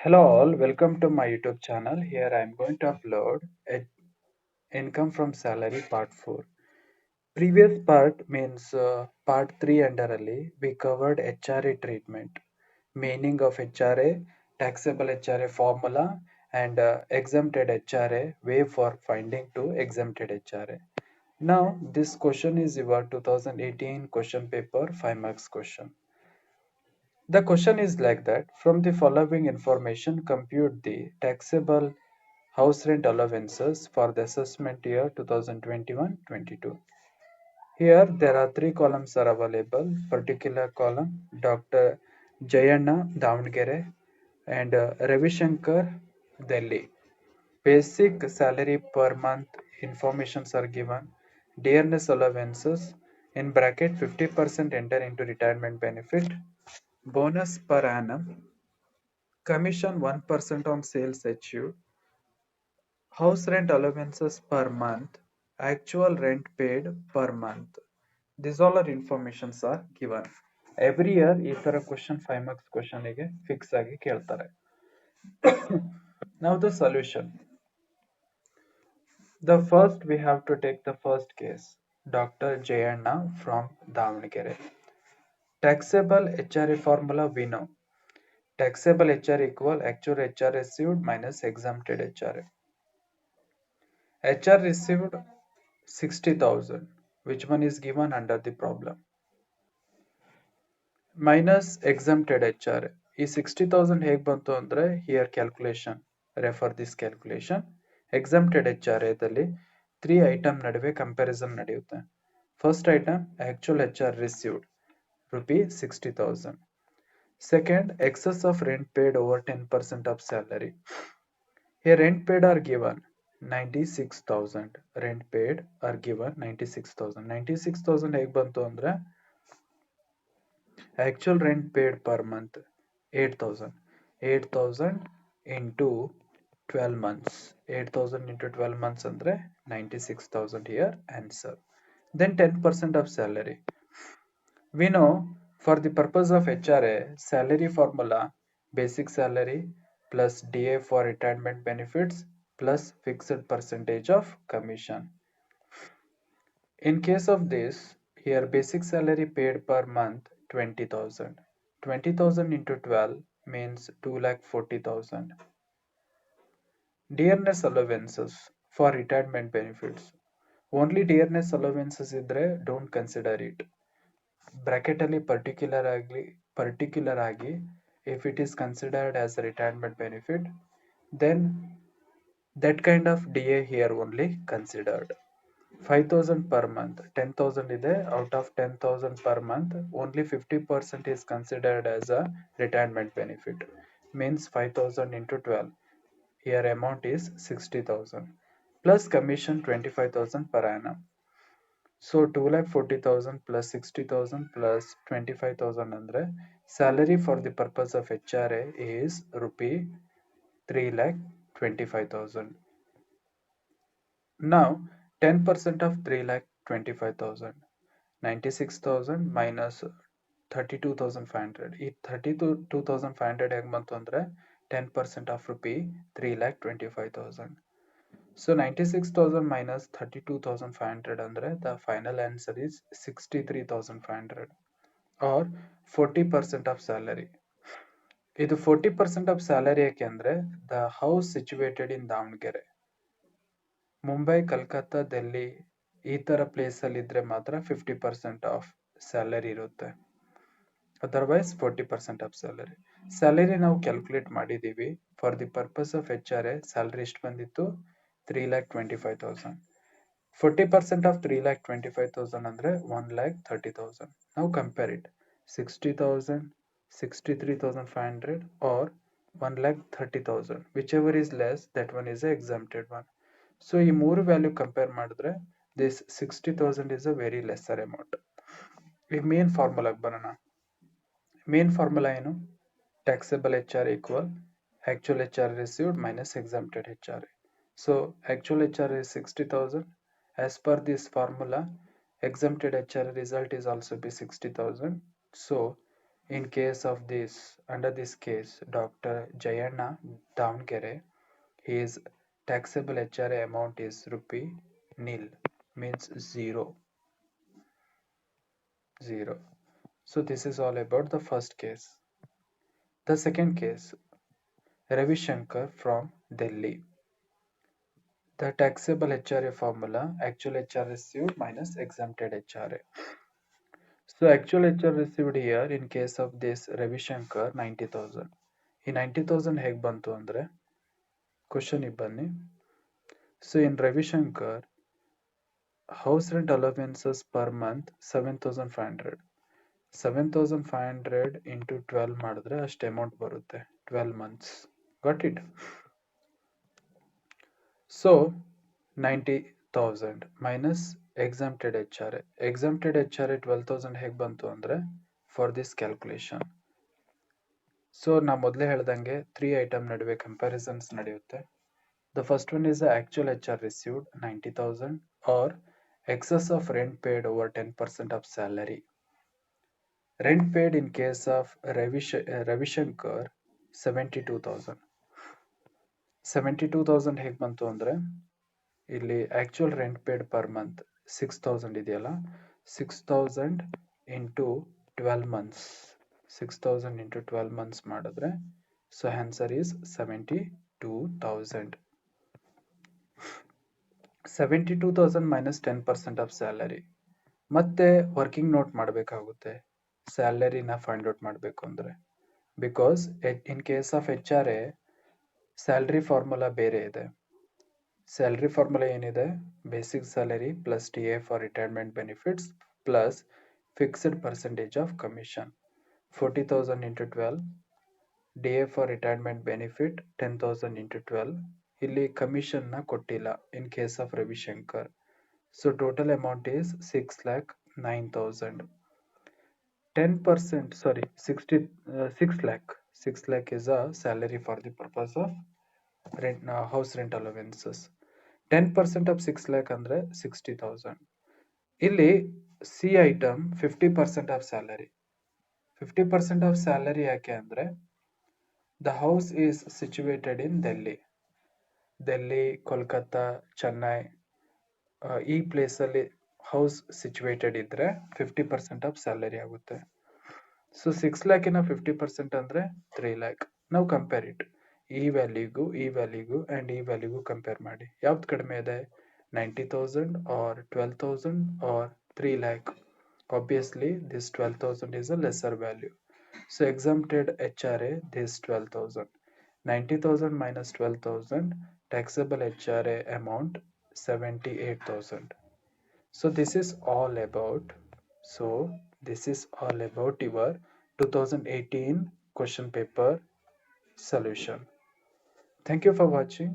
Hello all, welcome to my YouTube channel. Here I am going to upload a income from salary part 4. Previous part means part 3 underly we covered HRA treatment, meaning of HRA, taxable HRA formula and exempted HRA, way for finding to exempted HRA. Now this question is your 2018 question paper 5 marks question. The question is like that. From the following information, compute the taxable house rent allowances for the assessment year 2021-22. Here there are three columns are available. Particular column Dr. Jayanna Davangere and Ravi Shankar Delhi. Basic salary per month informations are given. Dearness allowances in bracket 50% enter into retirement benefit. Bonus per annum. Commission 1% on sales achieved. House rent allowances per month. Actual rent paid per month. These all are informations are given. Every year ಈ ತರ question 5 marks question ಗೆ fix ಆಗಿ ಕೇಳ್ತಾರೆ. Now the solution. The first we have to take the first case. Dr. Jayanna from Davangere. Taxable HRA formula we know. Taxable HR equal actual HR received minus exempted HRA. HR received 60,000. Which one is given under the problem? Minus exempted HRA. ಈ 60,000 ಹೇಗೆ ಬಂತು ಅಂದ್ರೆ here calculation. Refer this calculation. Exempted HRA ದಲ್ಲಿ 3 item ನಡುವೆ comparison ನಡೆಯುತ್ತೆ. First item actual HR received rupee 60,000. Second, excess of rent paid over 10% of salary. Here rent paid are given 96,000. Rent paid are given 96,000. 96,000 ಹೇಗೆ ಬಂತು ಅಂದ್ರೆ actual rent paid per month 8,000. 8,000 into 12 months. 8,000 into 12 months andre 96,000 here answer. Then 10% of salary. We know for the purpose of HRA, salary formula basic salary plus DA for retirement benefits plus fixed percentage of commission. In case of this, here basic salary paid per month 20,000. 20,000 into 12 means 2,40,000. Dearness allowances for retirement benefits. Only dearness allowances idre don't consider it. Bracket ಅಲ್ಲಿ particular agi if it is considered as a retirement benefit, then that kind of DA here only considered. 5,000 per month, 10,000 ide, out of 10,000 per month, only 50% is considered as a retirement benefit. Means 5,000 into 12. Here amount is 60,000. Plus commission 25,000 per annum. So 2,40,000 plus 60,000 plus 25,000 andre salary for the purpose of HRA is rupee 3,25,000. Now 10% of 3,25,000. 96,000 minus 32,500. ಈ 32,500 ಹೇಗೆ ಬಂತು ಅಂದ್ರೆ 10% of rupee 3,25,000. So 96,000 minus 32,500 andre the final answer is 63,500 or 40% of salary. ಇದು 40% of salary ಯಾಕೆಂದ್ರೆ the house situated in Davanagere. Mumbai, Calcutta, Delhi ಈ ತರ place ಅಲ್ಲಿ ಇದ್ರೆ ಮಾತ್ರ 50% ಆಫ್ ಸ್ಯಾಲರಿ ಇರುತ್ತೆ. Otherwise 40% of salary. ಸ್ಯಾಲರಿ ನಾವು ಕ್ಯಾಲ್ಕುಲೇಟ್ ಮಾಡಿದೀವಿ. For the purpose of HRA salary ಎಷ್ಟು ಬಂದಿತ್ತು? 3,25,000. 40% ಆಫ್ 3,25,000 ಅಂದ್ರೆ 1,30,000. ನಾವು compare it 60,000, 63,500 or 1,30,000. Whichever is less, that one is a exempted one. So ಈ ಮೂರು ವ್ಯಾಲ್ಯೂ ಕಂಪೇರ್ ಮಾಡಿದ್ರೆ this 60,000 is a very lesser amount. ಈಗ ಮೇನ್ ಫಾರ್ಮುಲಾಗೆ ಬರೋಣ. ಮೇನ್ ಫಾರ್ಮುಲಾ ಏನು? Taxable HR equal actual HR received minus exempted HRA. So actual HR is 60,000. As per this formula, exempted HR result is also be 60,000. So In case of this, under this case, Dr. Jayanna Davangere, his taxable HRA amount is rupee nil, means zero. So this is all about the first case. The second case, Ravi Shankar from Delhi. The taxable HRA formula, actual HR received minus exempted HRA. So actual HR received here in case of this Ravi Shankar 90,000. ಈ 90,000 ಹೇಗೆ ಬಂತು ಅಂದ್ರೆ question ಬನ್ನಿ. So in Ravi Shankar, house rent allowances per month 7,500. 7,500 into 12 ಮಾಡಿದ್ರೆ ಅಷ್ಟು amount ಬರುತ್ತೆ 12 months. Got it? So 90,000 minus exempted HRA. Exempted HRA 12,000 ಹೇಗೆ ಬಂತು ಅಂದ್ರೆ for this calculation. So ನಾ ಮೊದಲೇ ಹೇಳ್ದಂಗೆ 3 ಐಟಮ್ ನಡುವೆ ಕಂಪ್ಯಾರಿಸನ್ಸ್ ನಡೆಯುತ್ತೆ. The first one is the actual HR received 90,000 or excess of rent paid over 10% of salary. Rent paid in case of Ravi Shankar 72,000. 72,000 ಹೇಗೆ ಬಂತು ಅಂದ್ರೆ ಇಲ್ಲಿ actual rent paid per month 6,000 ಇದೆಯಲ್ಲ, 6,000 into 12 months. 6,000 into 12 months ಮಾಡಿದ್ರೆ so answer is 72,000. 72,000 minus 10% of salary. ಮತ್ತೆ working note ಮಾಡಬೇಕಾಗುತ್ತೆ ಸ್ಯಾಲರಿನ find out ಮಾಡಬೇಕು ಅಂದ್ರೆ, because in case of HRA salary formula ಬೇರೆ ಇದೆ. ಸ್ಯಾಲರಿ ಫಾರ್ಮುಲಾ ಏನಿದೆ, basic salary plus DA for retirement benefits plus fixed percentage of commission 40,000 into 12, DA for retirement benefit 10,000 into 12. ಇಲ್ಲಿ commission ನ ಕೊಟ್ಟಿಲ್ಲ in case of Ravishankar. So total amount is 6,09,000. 10%, sorry, 6 lakh. 6 lakh is a salary for the purpose of house rent allowances. 10% of 6 lakh ಅಂದ್ರೆ 60,000. ಇಲ್ಲಿ C item 50% of salary. 50% of salary ಯಾಕೆ ಅಂದ್ರೆ the house is situated in Delhi, Kolkata, Chennai. ಈ place ಅಲ್ಲಿ house situated ಇದ್ರೆ 50% of salary ಆಗುತ್ತೆ. So 6 lakh ಇನ 50% ಅಂದ್ರೆ 3 lakh. ನಾವು ಕಂಪೇರ್ ಇಟ್, ಈ ವ್ಯಾಲ್ಯೂಗೂ ಅಂಡ್ ಈ ವ್ಯಾಲ್ಯೂಗೂ ಕಂಪೇರ್ ಮಾಡಿ ಯಾವ್ದು ಕಡಿಮೆ ಇದೆ, 90,000 or 12,000 or 3 lakh. Obviously this 12,000 is a lesser value. So exempted HRA, this 12,000. 90,000 minus 12,000, taxable HRA amount 78,000. So this is all about your 2018 question paper solution. Thank you for watching.